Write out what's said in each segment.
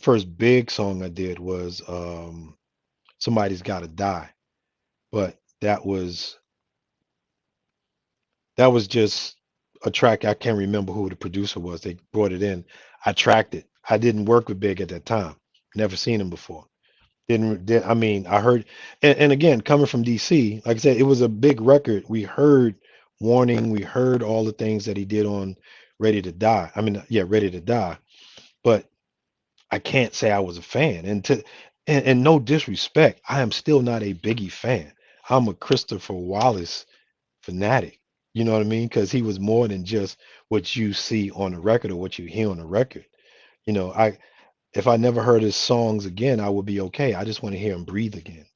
first big song I did was Somebody's Gotta Die. But that was just a track. I can't remember who the producer was. They brought it in. I tracked it. I didn't work with Big at that time. Never seen him before. I mean, I heard, and again, coming from DC, like I said, it was a big record. We heard Warning, we heard all the things that he did on Ready to Die. I mean, yeah, Ready to Die. But I can't say I was a fan. And no disrespect, I am still not a Biggie fan. I'm a Christopher Wallace fanatic. You know what I mean? Because he was more than just what you see on the record or what you hear on the record. You know, I if I never heard his songs again, I would be okay. I just want to hear him breathe again.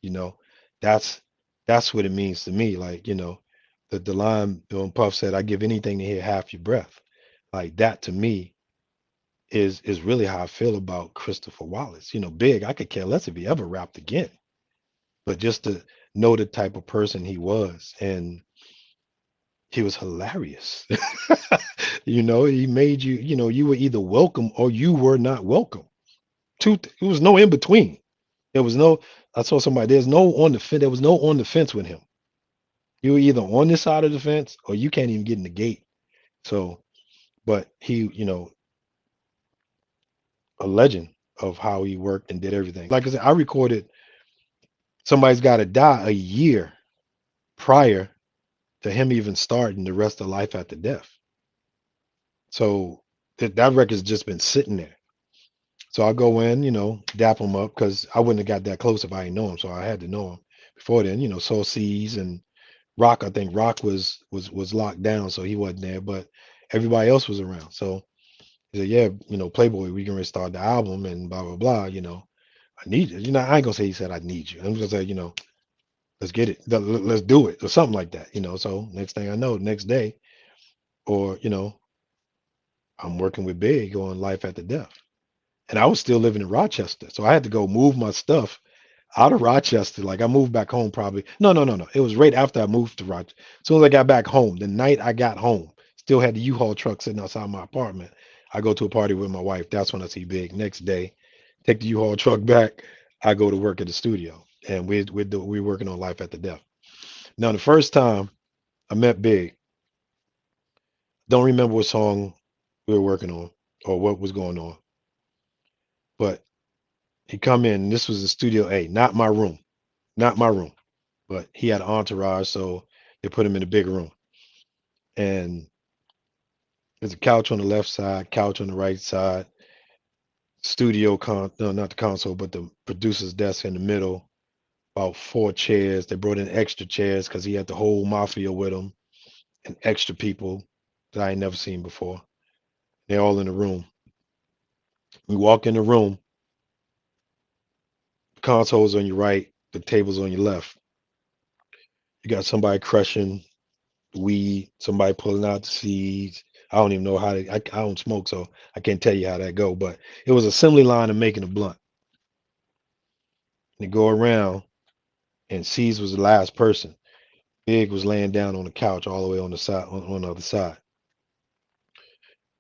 That's that's what it means to me. Like, the line Bill Puff said, I give anything to hear half your breath. Like that to me is really how I feel about Christopher Wallace. Big, I could care less if he ever rapped again. But just to know the type of person he was, and he was hilarious. He made you were either welcome or you were not welcome. There was no in between. There was no, I saw somebody, there was no on the fence with him. You were either on this side of the fence or you can't even get in the gate. So, but he, a legend of how he worked and did everything. Like I said, I recorded Somebody's Gotta Die a year prior to him even starting the rest of Life After Death. So that record's just been sitting there. So I go in, dap him up because I wouldn't have got that close if I didn't know him. So I had to know him before then. Soul Seas and Rock. I think Rock was locked down, so he wasn't there, but everybody else was around. So he said, "Yeah, Playboy, we can restart the album and blah blah blah. I need you. I ain't gonna say he said I need you. I'm gonna say, let's get it, let's do it, or something like that. So next thing I know, next day, or I'm working with Big on Life After Death, and I was still living in Rochester, so I had to go move my stuff out of Rochester. Like I moved back home probably. No, no, no, no. It was right after I moved to Rochester. As soon as I got back home, the night I got home, still had the U-Haul truck sitting outside my apartment. I go to a party with my wife. That's when I see Big. Next day, take the U-Haul truck back. I go to work at the studio, and we're working on Life After Death. Now, the first time I met Big, don't remember what song we were working on or what was going on, but he come in. This was in Studio A, not my room, not my room. But he had an entourage, so they put him in a big room. And there's a couch on the left side, couch on the right side, no, not the console, but the producer's desk in the middle, about four chairs. They brought in extra chairs because he had the whole mafia with him and extra people that I ain't never seen before. They're all in the room. We walk in the room, the console's on your right, the table's on your left. You got somebody crushing weed, somebody pulling out the seeds. I don't even know I don't smoke, so I can't tell you how that go. But it was assembly line of making a blunt. And they go around, and Seeds was the last person. Big was laying down on the couch all the way on the side, on the other side.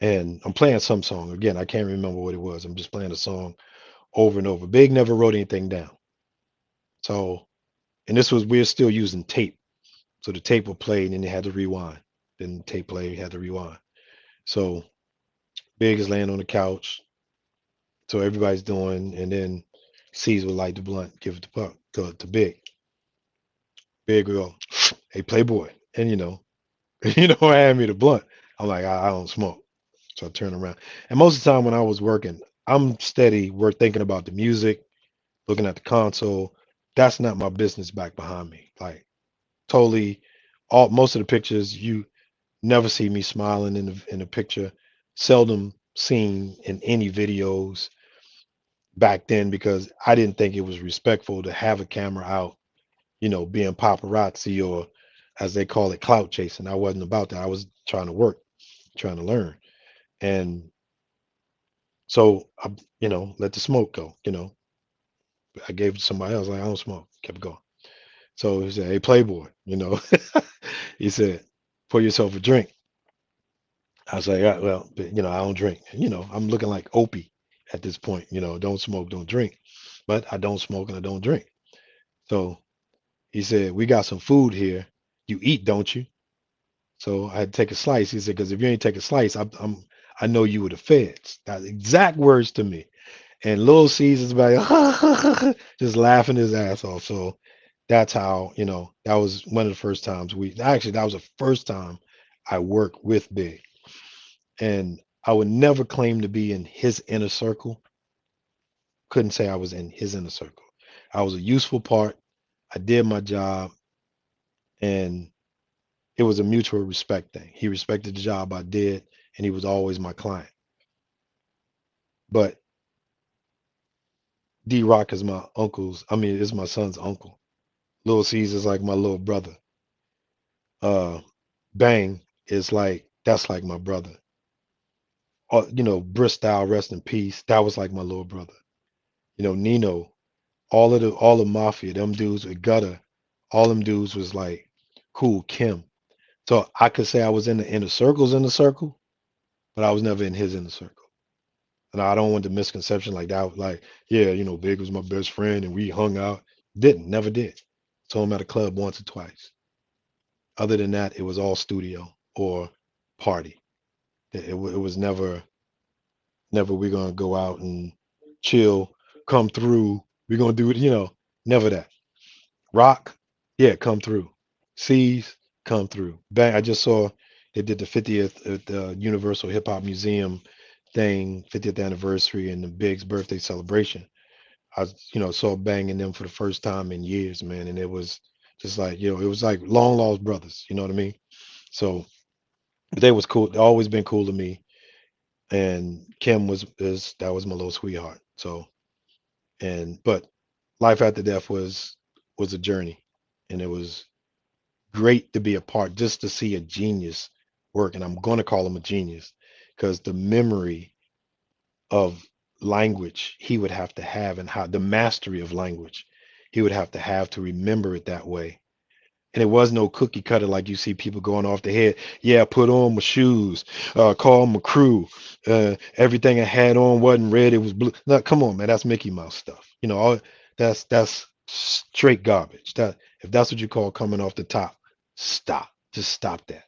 And I'm playing some song. Again, I can't remember what it was. I'm just playing the song over and over. Big never wrote anything down. So, and we're still using tape. So the tape would play and then they had to rewind. Then the tape play, had to rewind. So Big is laying on the couch. So everybody's doing, and then C's would light the blunt, give it to Puck, to Big. Big would go, hey, Playboy. And hand me the blunt. I'm like, I don't smoke. So I turn around. And most of the time when I was working, I'm steady, we're thinking about the music, looking at the console. That's not my business back behind me. Like totally most of the pictures you never see me smiling in the picture. Seldom seen in any videos back then because I didn't think it was respectful to have a camera out, being paparazzi or as they call it, clout chasing. I wasn't about that. I was trying to work, trying to learn. And so I, let the smoke go, I gave it to somebody else. Like, I don't smoke, kept going. So he said, hey, Playboy, he said, pour yourself a drink. I was like, well, I don't drink. I'm looking like Opie. at this point. Don't smoke, don't drink. But I don't smoke and I don't drink. So he said, we got some food here. You eat, don't you? So I had to take a slice. He said, because if you ain't take a slice, I know you were the feds. That's exact words to me. And Little Caesar's like just laughing his ass off. So that's how, that was one of the first times that was the first time I worked with Big. And I would never claim to be in his inner circle. Couldn't say I was in his inner circle. I was a useful part. I did my job, and it was a mutual respect thing. He respected the job I did, and he was always my client. But D Rock is my is my son's uncle. Little Caesar's like my little brother. Bang is like that's like my brother. Bristow, rest in peace. That was like my little brother. Nino, all the mafia, them dudes with Gutter, all them dudes was like cool Kim. So I could say I was in the inner circles in the circle, but I was never in his inner circle. And I don't want the misconception like that. Like, yeah, Big was my best friend and we hung out. Never did. Saw him at a club once or twice. Other than that, it was all studio or party. It was never we're gonna go out and chill, come through. We're gonna do it, never that. Rock, yeah, come through. Seas, come through. Bang, I just saw they did the 50th at the Universal Hip Hop Museum thing, 50th anniversary and the Big's birthday celebration. Saw Bang and them for the first time in years, man. And it was just like, it was like long lost brothers, you know what I mean? So they was cool. They always been cool to me. And Kim that was my little sweetheart. So but life after death was a journey, and it was great to be a part, just to see a genius work. And I'm going to call him a genius because the memory of language he would have to have, and how the mastery of language he would have to remember it that way. And it was no cookie cutter like you see people going off the head. Yeah, put on my shoes, call my crew. Everything I had on wasn't red, it was blue. No, come on, man, that's Mickey Mouse stuff. That's straight garbage. That if that's what you call coming off the top, stop. Just stop that.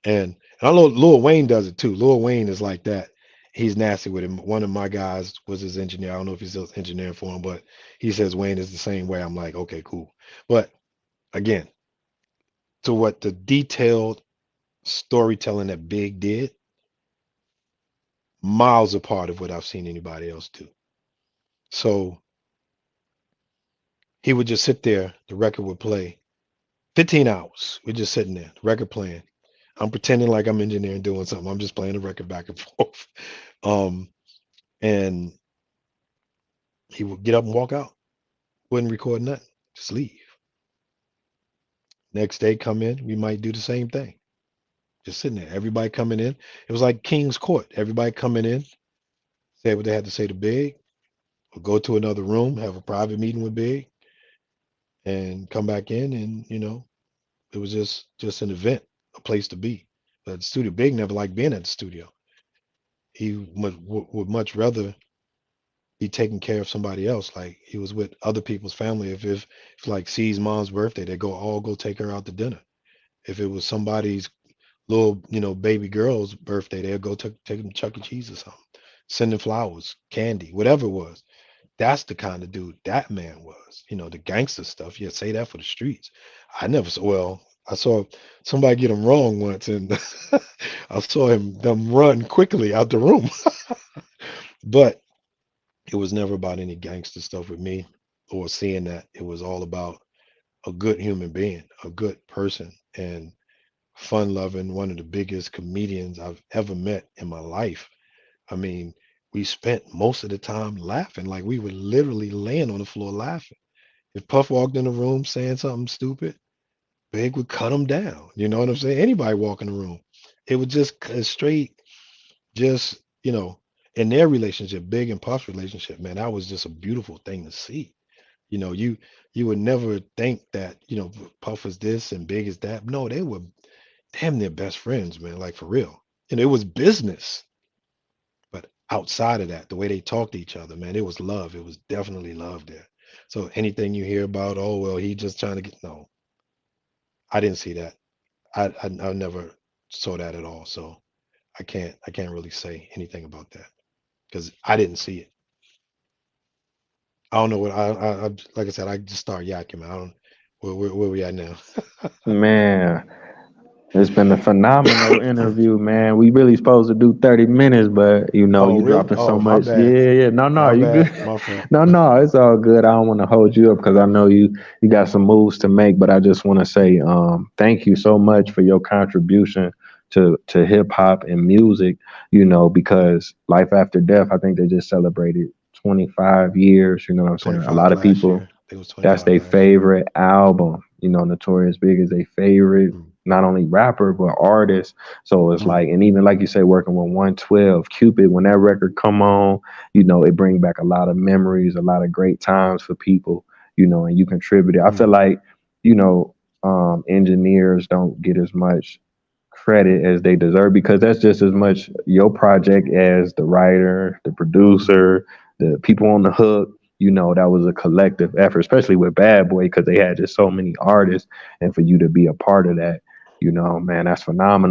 And I know Lil Wayne does it too. Lil Wayne is like that. He's nasty with him. One of my guys was his engineer. I don't know if he's still engineering for him, but he says Wayne is the same way. I'm like, okay, cool. But again, to what the detailed storytelling that Big did, miles apart of what I've seen anybody else do. So he would just sit there, the record would play 15 hours. We're just sitting there, the record playing. I'm pretending like I'm engineering doing something. I'm just playing the record back and forth. Um, and he would get up and walk out, wouldn't record nothing, just leave. Next day, come in, we might do the same thing. Just sitting there, everybody coming in. It was like King's Court. Everybody coming in, say what they had to say to Big, or go to another room, have a private meeting with Big, and come back in, and it was just an event, a place to be. But the studio, Big never liked being at the studio. He would much rather be taking care of somebody else. Like he was with other people's family. If like C's mom's birthday, they go take her out to dinner. If it was somebody's little baby girl's birthday, they'll go take them to Chuck E. Cheese or something. Sending flowers, candy, whatever it was. That's the kind of dude that man was. The gangster stuff. Yeah, say that for the streets. I never saw. Well, I saw somebody get him wrong once, and I saw them run quickly out the room. But it was never about any gangster stuff with me, or seeing that. It was all about a good human being, a good person, and fun loving, one of the biggest comedians I've ever met in my life. I mean, we spent most of the time laughing, like we were literally laying on the floor laughing. If Puff walked in the room saying something stupid, Big would cut him down. You know what I'm saying? Anybody walk in the room, it would just straight, just in their relationship, Big and Puff's relationship, man, that was just a beautiful thing to see. You would never think that Puff was this and Big is that. No, they were damn near best friends, man. Like for real. It was business, but outside of that, the way they talk to each other, man, it was love. It was definitely love there. So anything you hear about, oh well, he just trying to get, no, I didn't see that. I never saw that at all. So I can't really say anything about that because I didn't see it. I don't know what I like I said, I just start yakking, man. I don't where we at now. Man, it's been a phenomenal interview, man. We really supposed to do 30 minutes, but Oh, you really? dropping so Oh, my much. bad. Yeah, yeah. No, no, My you good. bad. My fault. No, no, it's all good. I don't want to hold you up because I know you got some moves to make, but I just want to say thank you so much for your contribution to hip hop and music, because Life After Death, I think they just celebrated 25 years, you know what I'm saying? A lot 25 of last people, year. It was that's 25 their last year. favorite album. Notorious Big is their favorite, Mm, not only rapper but artist. So it's mm, like, and even like you say, working with 112, Cupid, when that record come on, it bring back a lot of memories, a lot of great times for people, and you contributed. I feel mm, like, you know, engineers don't get as much credit as they deserve because that's just as much your project as the writer, the mm, producer, the people on the hook. That was a collective effort, especially with Bad Boy because they had just so many artists, and for you to be a part of that, man, that's phenomenal.